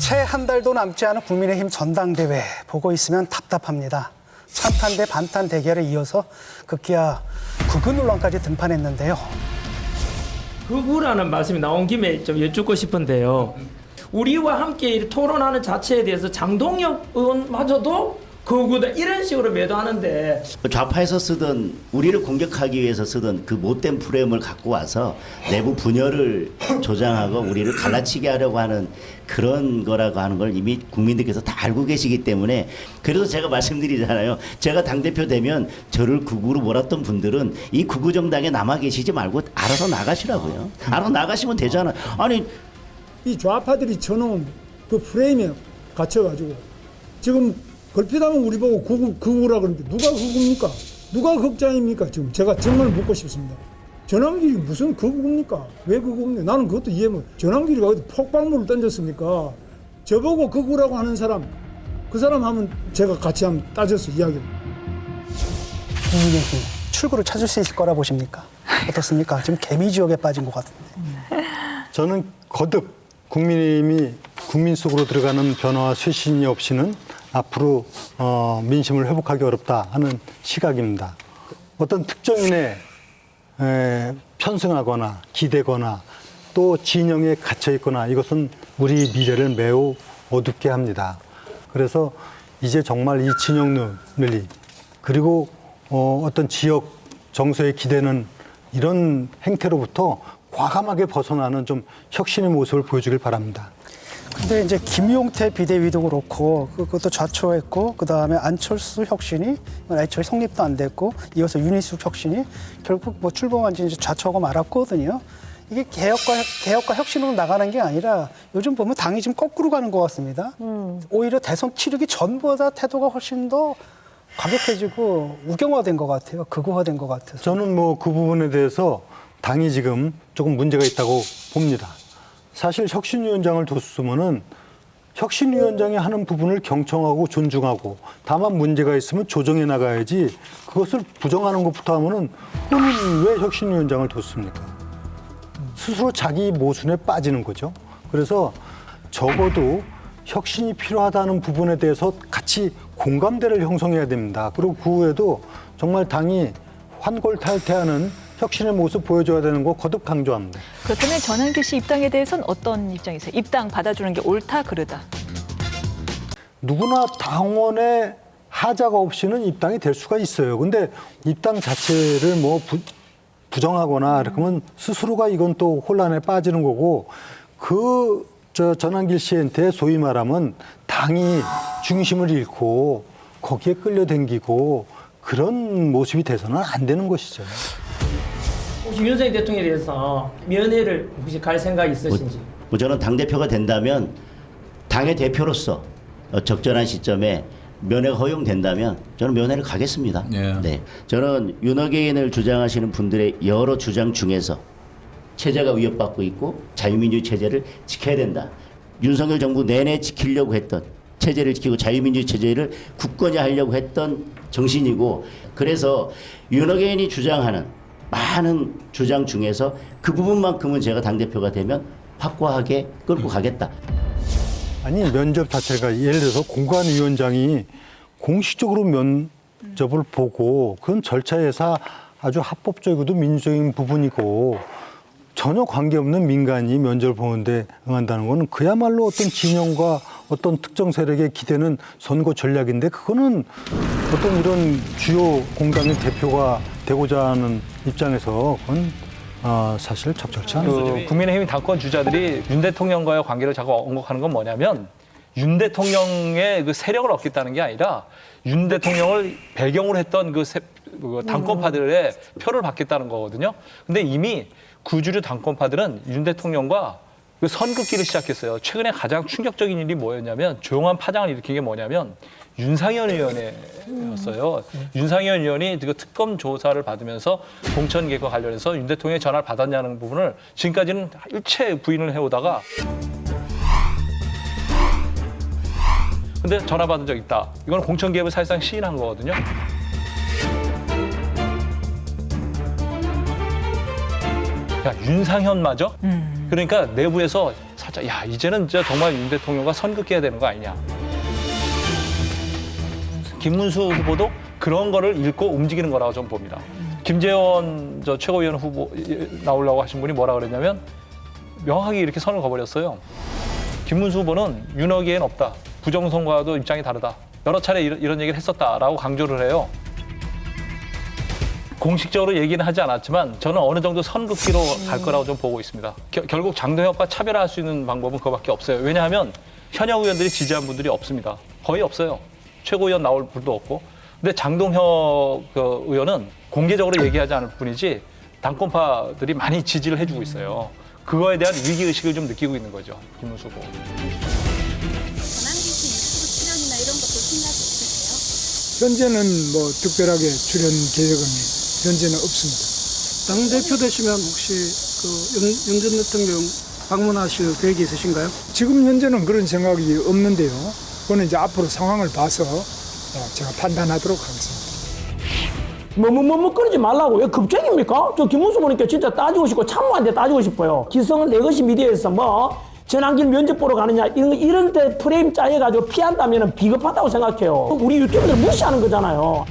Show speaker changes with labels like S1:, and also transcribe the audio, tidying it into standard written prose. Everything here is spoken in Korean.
S1: 채 한 달도 남지 않은 국민의힘 전당대회 보고 있으면 답답합니다. 찬탄 대 반탄 대결에 이어서 급기야 극우 논란까지 등판했는데요.
S2: 극우라는 말씀이 나온 김에 좀 여쭙고 싶은데요. 우리와 함께 토론하는 자체에 대해서 장동혁 의원마저도 극우다 이런 식으로 매도하는데
S3: 좌파에서 쓰던 우리를 공격하기 위해서 쓰던 그 못된 프레임을 갖고 와서 내부 분열을 조장하고 우리를 갈라치게 하려고 하는 그런 거라고 하는 걸 이미 국민들께서 다 알고 계시기 때문에 그래서 제가 말씀드리잖아요. 제가 당대표 되면 저를 극우로 몰았던 분들은 이 극우 정당에 남아 계시지 말고 알아서 나가시라고요. 알아서 나가시면 되잖아요. 아니
S4: 이 좌파들이 쳐놓은 그 프레임에 갇혀가지고 지금 걸핏하면 우리 보고 극우라 그러는데 누가 극우입니까? 누가 극자입니까? 지금 제가 정말 묻고 싶습니다. 전환길이 무슨 극우입니까? 왜 극우입니까? 나는 그것도 이해 못. 전환길이가 어디 폭발물을 던졌습니까? 저보고 극우라고 하는 사람, 그 사람 하면 제가 같이 한번 따져서 이야기를.
S1: 국민의힘 출구를 찾을 수 있을 거라 보십니까? 어떻습니까? 지금 개미지옥에 빠진 것 같은데.
S5: 저는 거듭 국민의힘이 국민 속으로 들어가는 변화와 쇄신이 없이는 앞으로 민심을 회복하기 어렵다 하는 시각입니다. 어떤 특정인에 편승하거나 기대거나 또 진영에 갇혀 있거나 이것은 우리 미래를 매우 어둡게 합니다. 그래서 이제 정말 이 진영 논리 그리고 어떤 지역 정서에 기대는 이런 행태로부터 과감하게 벗어나는 좀 혁신의 모습을 보여주길 바랍니다.
S1: 근데 이제 김용태 비대위도 그렇고 그것도 좌초했고 그다음에 안철수 혁신이 애초에 성립도 안 됐고 이어서 윤희숙 혁신이 결국 뭐 출범한 지 이제 좌초하고 말았거든요. 이게 개혁과 혁신으로 나가는 게 아니라 요즘 보면 당이 지금 거꾸로 가는 것 같습니다. 오히려 대선 치르기 전보다 태도가 훨씬 더 과격해지고 우경화된 것 같아요. 극우화된 것 같아서.
S5: 저는 뭐 그 부분에 대해서 당이 지금 조금 문제가 있다고 봅니다. 사실 혁신위원장을 뒀으면은 혁신위원장이 하는 부분을 경청하고 존중하고 다만 문제가 있으면 조정해 나가야지 그것을 부정하는 것부터 하면은 그러면 왜 혁신위원장을 뒀습니까? 스스로 자기 모순에 빠지는 거죠. 그래서 적어도 혁신이 필요하다는 부분에 대해서 같이 공감대를 형성해야 됩니다. 그리고 그 후에도 정말 당이 환골탈퇴하는 혁신의 모습 보여줘야 되는 거 거듭 강조합니다.
S6: 그렇다면 전환길 씨 입당에 대해서는 어떤 입장이세요? 입당 받아주는 게 옳다, 그르다?
S5: 누구나 당원의 하자가 없이는 입당이 될 수가 있어요. 근데 입당 자체를 뭐 부정하거나 그러면 스스로가 이건 또 혼란에 빠지는 거고 전환길 씨한테 소위 말하면 당이 중심을 잃고 거기에 끌려당기고 그런 모습이 돼서는 안 되는 것이죠.
S2: 혹시 윤석열 대통령에 대해서 면회를 혹시 갈 생각이 있으신지?
S3: 저는 당대표가 된다면 당의 대표로서 적절한 시점에 면회가 허용된다면 저는 면회를 가겠습니다. 네, 저는 윤호개인을 주장하시는 분들의 여러 주장 중에서 체제가 위협받고 있고 자유민주주의 체제를 지켜야 된다. 윤석열 정부 내내 지키려고 했던 체제를 지키고 자유민주주의 체제를 굳건히하려고 했던 정신이고 그래서 윤호개인이 주장하는 많은 주장 중에서 그 부분만큼은 제가 당대표가 되면 확고하게 끌고 가겠다.
S5: 아니 면접 자체가 예를 들어서 공관위원장이 공식적으로 면접을 보고 그건 절차에서 아주 합법적이고도 민주적인 부분이고 전혀 관계없는 민간이 면접을 보는데 응한다는 건 그야말로 어떤 진영과 어떤 특정 세력에 기대는 선거 전략인데 그거는 어떤 이런 주요 공당의 대표가 되고자 하는 입장에서 그건 사실 적절치 않습니다.
S7: 국민의힘 당권 주자들이 윤 대통령과의 관계를 자꾸 언급하는 건 뭐냐면 윤 대통령의 그 세력을 얻겠다는 게 아니라 윤 대통령을 배경으로 했던 그 당권파들의 표를 받겠다는 거거든요. 근데 이미 구주류 당권파들은 윤 대통령과 그 선긋기를 시작했어요. 최근에 가장 충격적인 일이 뭐였냐면 조용한 파장을 일으킨 게 뭐냐면 윤상현 의원이었어요. 윤상현 의원이 그 특검 조사를 받으면서 공천 개혁과 관련해서 윤 대통령의 전화를 받았냐는 부분을 지금까지는 일체 부인을 해오다가 근데 전화 받은 적 있다. 이건 공천 개혁을 사실상 시인한 거거든요. 야, 윤상현마저? 그러니까 내부에서 하자. 야, 이제는 진짜 정말 윤 대통령과 선긋기해야 되는 거 아니냐. 김문수 후보도 그런 거를 읽고 움직이는 거라고 좀 봅니다. 김재원 최고위원 후보 나오려고 하신 분이 뭐라 그랬냐면 명확하게 이렇게 선을 그어버렸어요. 김문수 후보는 윤핵에는 없다. 부정선거와도 입장이 다르다. 여러 차례 이런 얘기를 했었다라고 강조를 해요. 공식적으로 얘기는 하지 않았지만 저는 어느 정도 선긋기로 갈 거라고 좀 보고 있습니다. 결국 장동혁과 차별화할 수 있는 방법은 그거밖에 없어요. 왜냐하면 현역 의원들이 지지한 분들이 없습니다. 거의 없어요. 최고위원 나올 분도 없고. 근데 장동혁 의원은 공개적으로 얘기하지 않을 뿐이지 당권파들이 많이 지지를 해주고 있어요. 그거에 대한 위기의식을 좀 느끼고 있는 거죠. 김문수 후보.
S8: 전환기수 유튜브 출연이나 이런 거 볼 생각 없으세요?
S4: 현재는 뭐 특별하게 출연 계획은 현재는 없습니다.
S1: 당대표 되시면 혹시 윤 전 대통령 방문하실 계획이 있으신가요?
S4: 지금 현재는 그런 생각이 없는데요. 그거는 이제 앞으로 상황을 봐서 제가 판단하도록 하겠습니다.
S2: 끄지 말라고. 왜 급쟁입니까? 저 김문수 보니까 진짜 따지고 싶고 참모한테 따지고 싶어요. 기성은 내 것이 미디어에서 뭐 전환길 면접 보러 가느냐 이런 데 프레임 짜여가지고 피한다면 비겁하다고 생각해요. 우리 유튜브들 무시하는 거잖아요.